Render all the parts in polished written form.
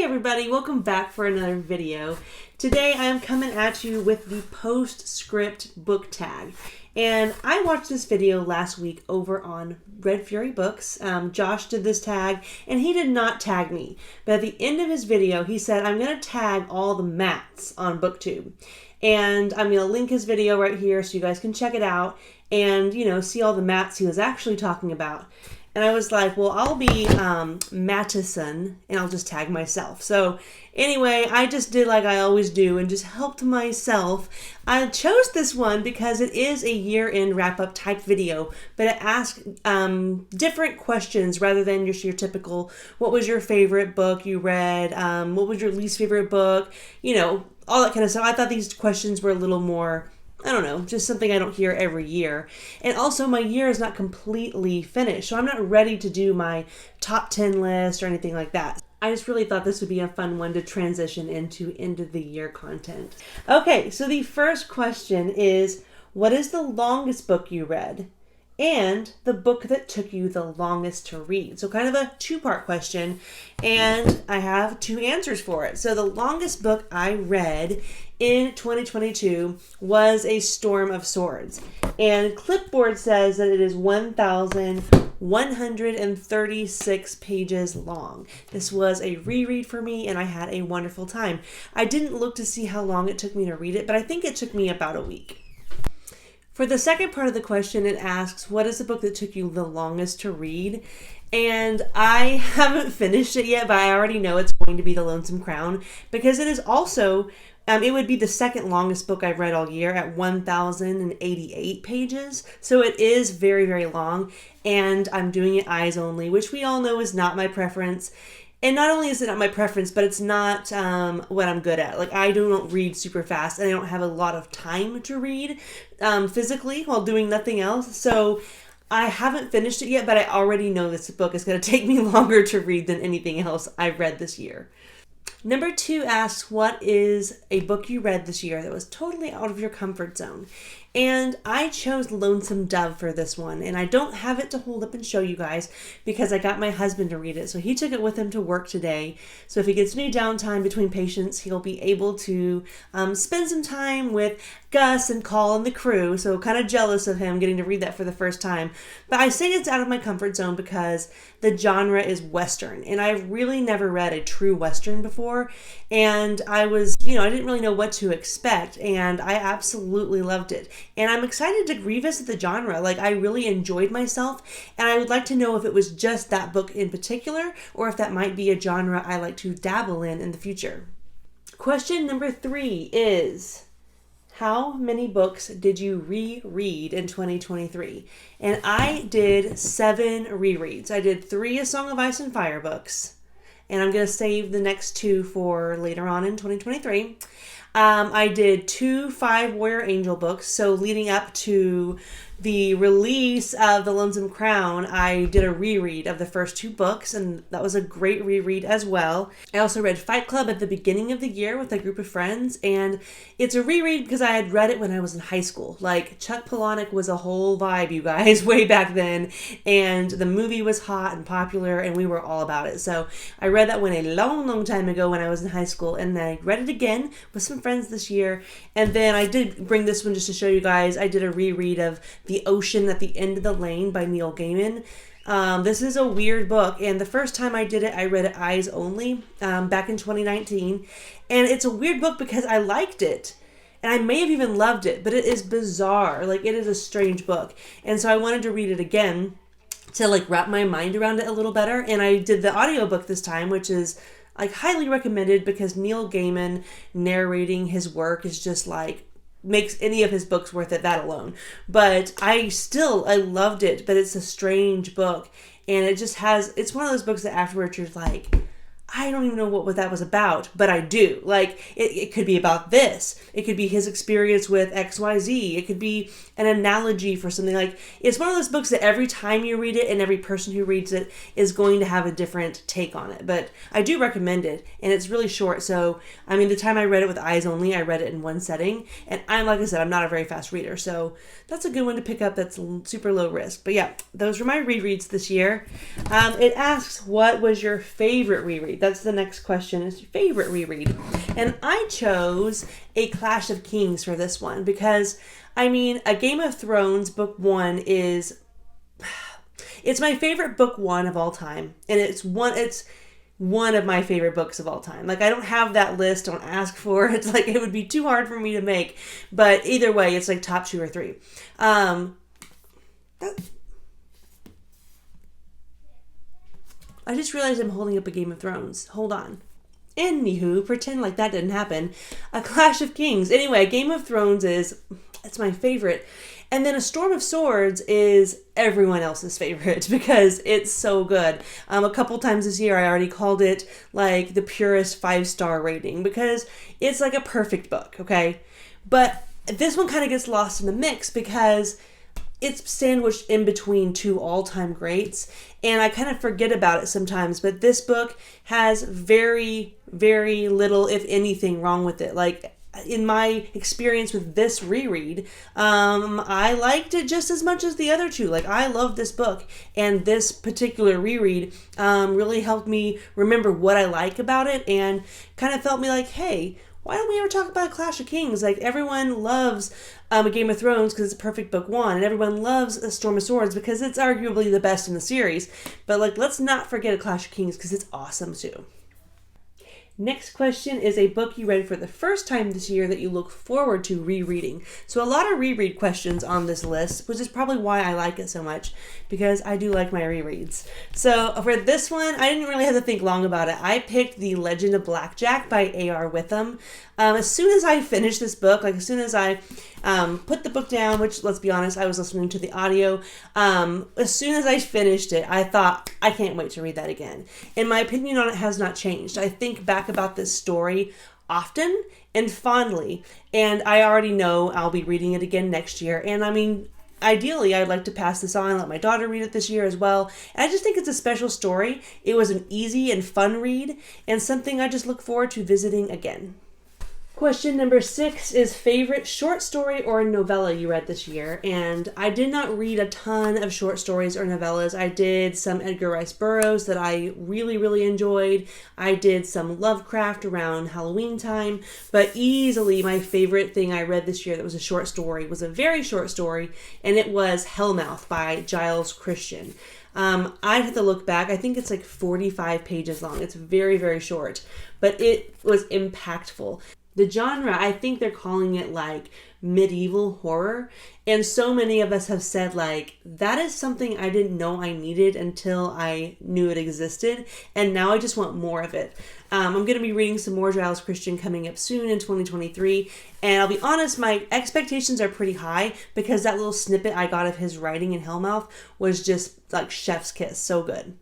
everybody, welcome back for another video. Today I am coming at you with the Postscript Book Tag. And I watched this video last week over on Red Fury Books. Josh did this tag and he did not tag me. But at the end of his video he said, I'm going to tag all the mats on BookTube. And I'm going to link his video right here so you guys can check it out and, see all the mats he was actually talking about. And I was like, well, I'll be Mattison and I'll just tag myself. So anyway, I just did like I always do and just helped myself. I chose this one because it is a year-end wrap-up type video, but it asks different questions rather than just your typical, what was your favorite book you read? What was your least favorite book? All that kind of stuff. I thought these questions were a little more, I don't know, just something I don't hear every year. And also my year is not completely finished, so I'm not ready to do my top 10 list or anything like that. I just really thought this would be a fun one to transition into end of the year content. Okay, so the first question is, what is the longest book you read? And the book that took you the longest to read. So kind of a two-part question, and I have two answers for it. So the longest book I read in 2022 was A Storm of Swords. And Clipboard says that it is 1,136 pages long. This was a reread for me, and I had a wonderful time. I didn't look to see how long it took me to read it, but I think it took me about a week. For the second part of the question, it asks, what is the book that took you the longest to read? And I haven't finished it yet, but I already know it's going to be The Lonesome Crown because it is also, it would be the second longest book I've read all year at 1,088 pages. So it is very, very long, and I'm doing it eyes only, which we all know is not my preference. And not only is it not my preference, but it's not what I'm good at. Like, I don't read super fast, and I don't have a lot of time to read physically while doing nothing else. So I haven't finished it yet, but I already know this book is going to take me longer to read than anything else I've read this year. Number 2 asks, what is a book you read this year that was totally out of your comfort zone? And I chose Lonesome Dove for this one, and I don't have it to hold up and show you guys because I got my husband to read it. So he took it with him to work today. So if he gets any downtime between patients, he'll be able to spend some time with Gus and Call and the crew. So kind of jealous of him getting to read that for the first time. But I say it's out of my comfort zone because the genre is Western, and I've really never read a true Western before. And I was, I didn't really know what to expect, and I absolutely loved it. And I'm excited to revisit the genre. Like, I really enjoyed myself, and I would like to know if it was just that book in particular, or if that might be a genre I like to dabble in the future. Question number 3 is, how many books did you reread in 2023? And I did 7 rereads. I did 3 A Song of Ice and Fire books, and I'm going to save the next 2 for later on in 2023. I did 2 5 Warrior Angel books. So leading up to the release of The Lonesome Crown, I did a reread of the first 2 books, and that was a great reread as well. I also read Fight Club at the beginning of the year with a group of friends, and it's a reread because I had read it when I was in high school. Like, Chuck Palahniuk was a whole vibe, you guys, way back then, and the movie was hot and popular, and we were all about it. So I read that one a long, long time ago when I was in high school, and then I read it again with some friends this year, and then I did bring this one just to show you guys. I did a reread of The Ocean at the End of the Lane by Neil Gaiman. This is a weird book, and the first time I did it, I read it eyes only back in 2019, and it's a weird book because I liked it, and I may have even loved it, but it is bizarre. Like, it is a strange book, and so I wanted to read it again to like wrap my mind around it a little better, and I did the audiobook this time, which is like highly recommended because Neil Gaiman narrating his work is just like makes any of his books worth it, that alone. But I loved it, but it's a strange book, and it's one of those books that afterwards you're like, I don't even know what that was about, but I do. Like, it could be about this. It could be his experience with XYZ. It could be an analogy for something. Like, it's one of those books that every time you read it and every person who reads it is going to have a different take on it. But I do recommend it, and it's really short. So, I mean, the time I read it with eyes only, I read it in one setting. And like I said, I'm not a very fast reader. So that's a good one to pick up that's super low risk. But yeah, those were my rereads this year. It asks, what was your favorite reread? reread? That's the next question, is your favorite reread. And I chose A Clash of Kings for this one because, I mean, A Game of Thrones book 1 is, it's my favorite book 1 of all time. And it's one of my favorite books of all time. Like, I don't have that list, don't ask for it. It's like, it would be too hard for me to make. But either way, it's like top 2 or 3. I just realized I'm holding up A Game of Thrones. Hold on. Anywho, pretend like that didn't happen. A Clash of Kings. Anyway, Game of Thrones it's my favorite. And then A Storm of Swords is everyone else's favorite because it's so good. A couple times this year I already called it like the purest 5-star rating because it's like a perfect book, okay? But this one kind of gets lost in the mix because it's sandwiched in between 2 all-time greats, and I kind of forget about it sometimes, but this book has very, very little, if anything, wrong with it. Like, in my experience with this reread, I liked it just as much as the other 2. Like, I love this book, and this particular reread really helped me remember what I like about it, and kind of felt me like, hey, why don't we ever talk about Clash of Kings? Like, everyone loves A Game of Thrones because it's a perfect book 1, and everyone loves A Storm of Swords because it's arguably the best in the series. But, like, let's not forget A Clash of Kings because it's awesome too. Next question is a book you read for the first time this year that you look forward to rereading. So a lot of reread questions on this list, which is probably why I like it so much, because I do like my rereads. So for this one, I didn't really have to think long about it. I picked The Legend of Blackjack by A.R. Witham. As soon as I finished this book, like as soon as I put the book down, which, let's be honest, I was listening to the audio, as soon as I finished it, I thought, I can't wait to read that again. And my opinion on it has not changed. I think back about this story often and fondly, and I already know I'll be reading it again next year. And I mean, ideally, I'd like to pass this on and let my daughter read it this year as well. And I just think it's a special story. It was an easy and fun read, and something I just look forward to visiting again. Question number 6 is favorite short story or novella you read this year. And I did not read a ton of short stories or novellas. I did some Edgar Rice Burroughs that I really, really enjoyed. I did some Lovecraft around Halloween time. But easily my favorite thing I read this year that was a short story was a very short story, and it was Hellmouth by Giles Christian. I'd have to look back. I think it's like 45 pages long. It's very, very short, but it was impactful. The genre, I think they're calling it like medieval horror. And so many of us have said like, that is something I didn't know I needed until I knew it existed. And now I just want more of it. I'm going to be reading some more Giles Christian coming up soon in 2023. And I'll be honest, my expectations are pretty high because that little snippet I got of his writing in Hellmouth was just like chef's kiss. So good.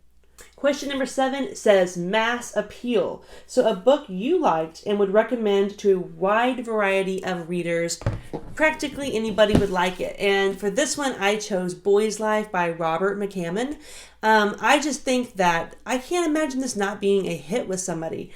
Question number 7 says mass appeal. So a book you liked and would recommend to a wide variety of readers. Practically anybody would like it. And for this one, I chose Boy's Life by Robert McCammon. I just think that I can't imagine this not being a hit with somebody,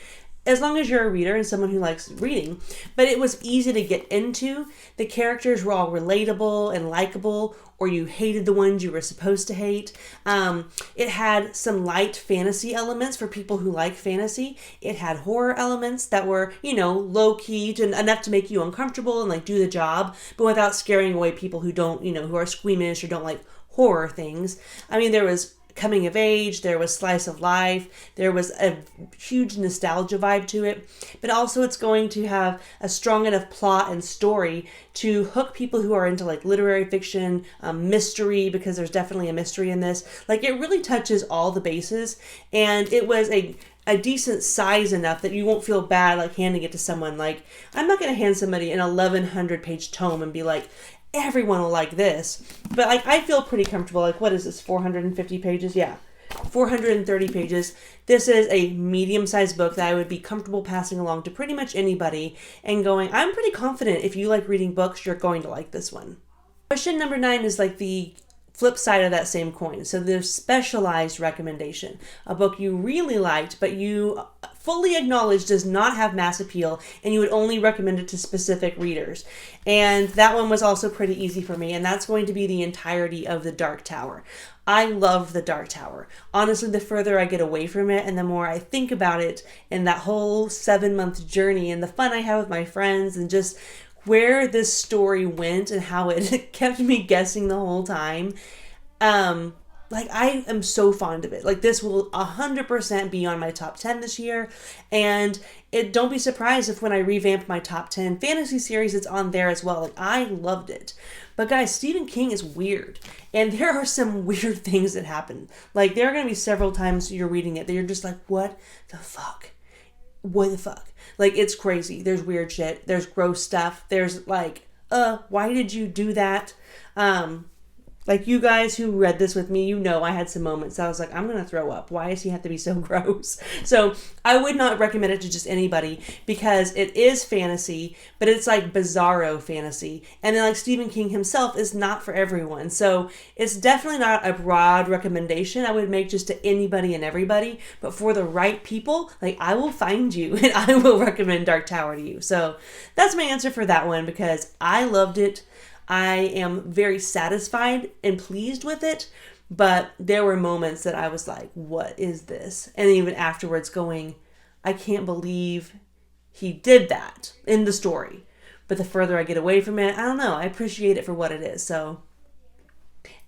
as long as you're a reader and someone who likes reading. But it was easy to get into. The characters were all relatable and likable, or you hated the ones you were supposed to hate. It had some light fantasy elements for people who like fantasy. It had horror elements that were, low-key enough to make you uncomfortable and like do the job, but without scaring away people who don't, who are squeamish or don't like horror things. I mean, there was coming of age, there was slice of life, there was a huge nostalgia vibe to it, but also it's going to have a strong enough plot and story to hook people who are into like literary fiction, mystery, because there's definitely a mystery in this. Like, it really touches all the bases, and it was a decent size enough that you won't feel bad like handing it to someone. Like, I'm not going to hand somebody an 1,100 page tome and be like, everyone will like this. But like, I feel pretty comfortable. Like, what is this, 450 pages? Yeah, 430 pages. This is a medium-sized book that I would be comfortable passing along to pretty much anybody and going, I'm pretty confident if you like reading books, you're going to like this one. Question number 9 is like the flip side of that same coin. So there's specialized recommendation, a book you really liked, but you fully acknowledge does not have mass appeal, and you would only recommend it to specific readers. And that one was also pretty easy for me, and that's going to be the entirety of The Dark Tower. I love The Dark Tower. Honestly, the further I get away from it and the more I think about it and that whole 7-month journey and the fun I have with my friends and just where this story went and how it kept me guessing the whole time, like, I am so fond of it. Like, this will 100% be on my top 10 this year. And don't be surprised if when I revamp my top 10 fantasy series, it's on there as well. Like, I loved it. But guys, Stephen King is weird. And there are some weird things that happen. Like, there are going to be several times you're reading it that you're just like, what the fuck? What the fuck? Like, it's crazy. There's weird shit. There's gross stuff. There's like, why did you do that? Like, you guys who read this with me, you know I had some moments I was like, I'm going to throw up. Why does he have to be so gross? So I would not recommend it to just anybody because it is fantasy, but it's like bizarro fantasy. And then like Stephen King himself is not for everyone. So it's definitely not a broad recommendation I would make just to anybody and everybody. But for the right people, like, I will find you and I will recommend Dark Tower to you. So that's my answer for that one because I loved it. I am very satisfied and pleased with it, but there were moments that I was like, what is this? And even afterwards going, I can't believe he did that in the story. But the further I get away from it, I don't know, I appreciate it for what it is. So,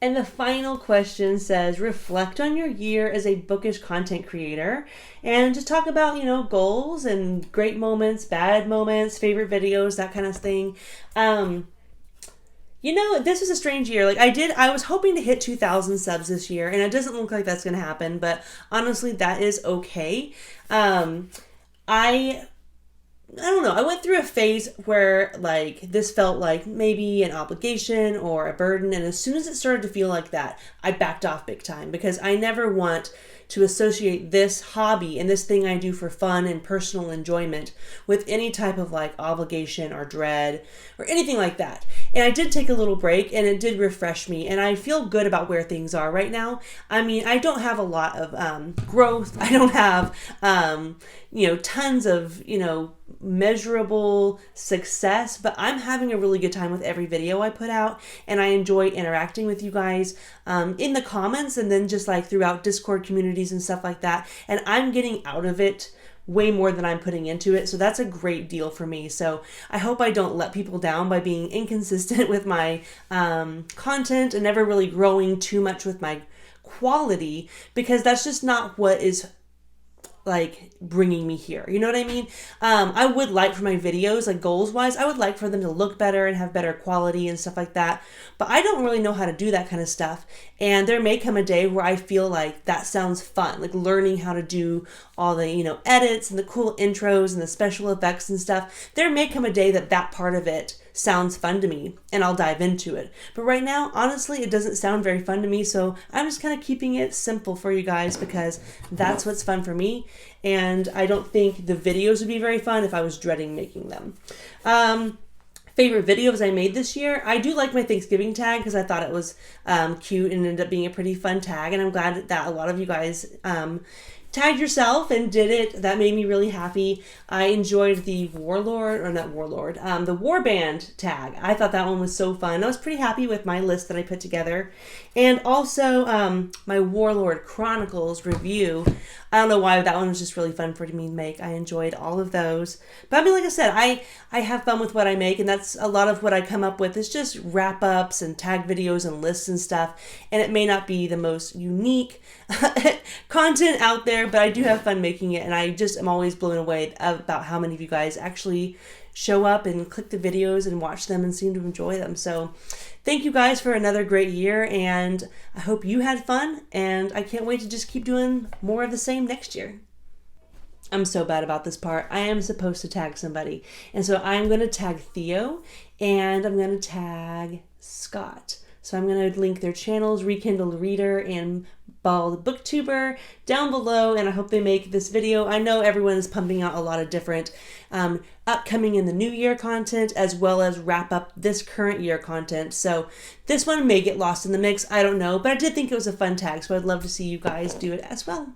and the final question says, reflect on your year as a bookish content creator and just talk about, goals and great moments, bad moments, favorite videos, that kind of thing. This was a strange year. Like, I was hoping to hit 2,000 subs this year, and it doesn't look like that's going to happen, but honestly, that is okay. I don't know. I went through a phase where, like, this felt like maybe an obligation or a burden, and as soon as it started to feel like that, I backed off big time because I never want to associate this hobby and this thing I do for fun and personal enjoyment with any type of like obligation or dread or anything like that. And I did take a little break and it did refresh me and I feel good about where things are right now. I mean, I don't have a lot of growth. I don't have, tons of, measurable success, but I'm having a really good time with every video I put out and I enjoy interacting with you guys in the comments and then just like throughout Discord communities and stuff like that. And I'm getting out of it way more than I'm putting into it. So that's a great deal for me. So I hope I don't let people down by being inconsistent with my content and never really growing too much with my quality because that's just not what is like bringing me here. You know what I mean? I would like for my videos, like goals wise, I would like for them to look better and have better quality and stuff like that. But I don't really know how to do that kind of stuff. And there may come a day where I feel like that sounds fun, like learning how to do all the, edits and the cool intros and the special effects and stuff. There may come a day that that part of it sounds fun to me and I'll dive into it. But right now, honestly, it doesn't sound very fun to me. So I'm just kind of keeping it simple for you guys because that's what's fun for me. And I don't think the videos would be very fun if I was dreading making them. Favorite videos I made this year. I do like my Thanksgiving tag because I thought it was cute and ended up being a pretty fun tag. And I'm glad that a lot of you guys tagged yourself and did it. That made me really happy. I enjoyed the the Warband tag. I thought that one was so fun. I was pretty happy with my list that I put together. And also my Warlord Chronicles review. I don't know why, that one was just really fun for me to make. I enjoyed all of those. But I mean, like I said, I have fun with what I make, and that's a lot of what I come up with is just wrap-ups and tag videos and lists and stuff. And it may not be the most unique content out there, but I do have fun making it, and I just am always blown away about how many of you guys actually show up and click the videos and watch them and seem to enjoy them. So thank you guys for another great year, and I hope you had fun, and I can't wait to just keep doing more of the same next year. I'm so bad about this part. I am supposed to tag somebody, and so I'm going to tag Theo, and I'm going to tag Scott. So I'm going to link their channels, Rekindle Reader and Bald Booktuber, down below, and I hope they make this video. I know everyone is pumping out a lot of different upcoming in the new year content, as well as wrap up this current year content. So this one may get lost in the mix. I don't know, but I did think it was a fun tag, so I'd love to see you guys do it as well.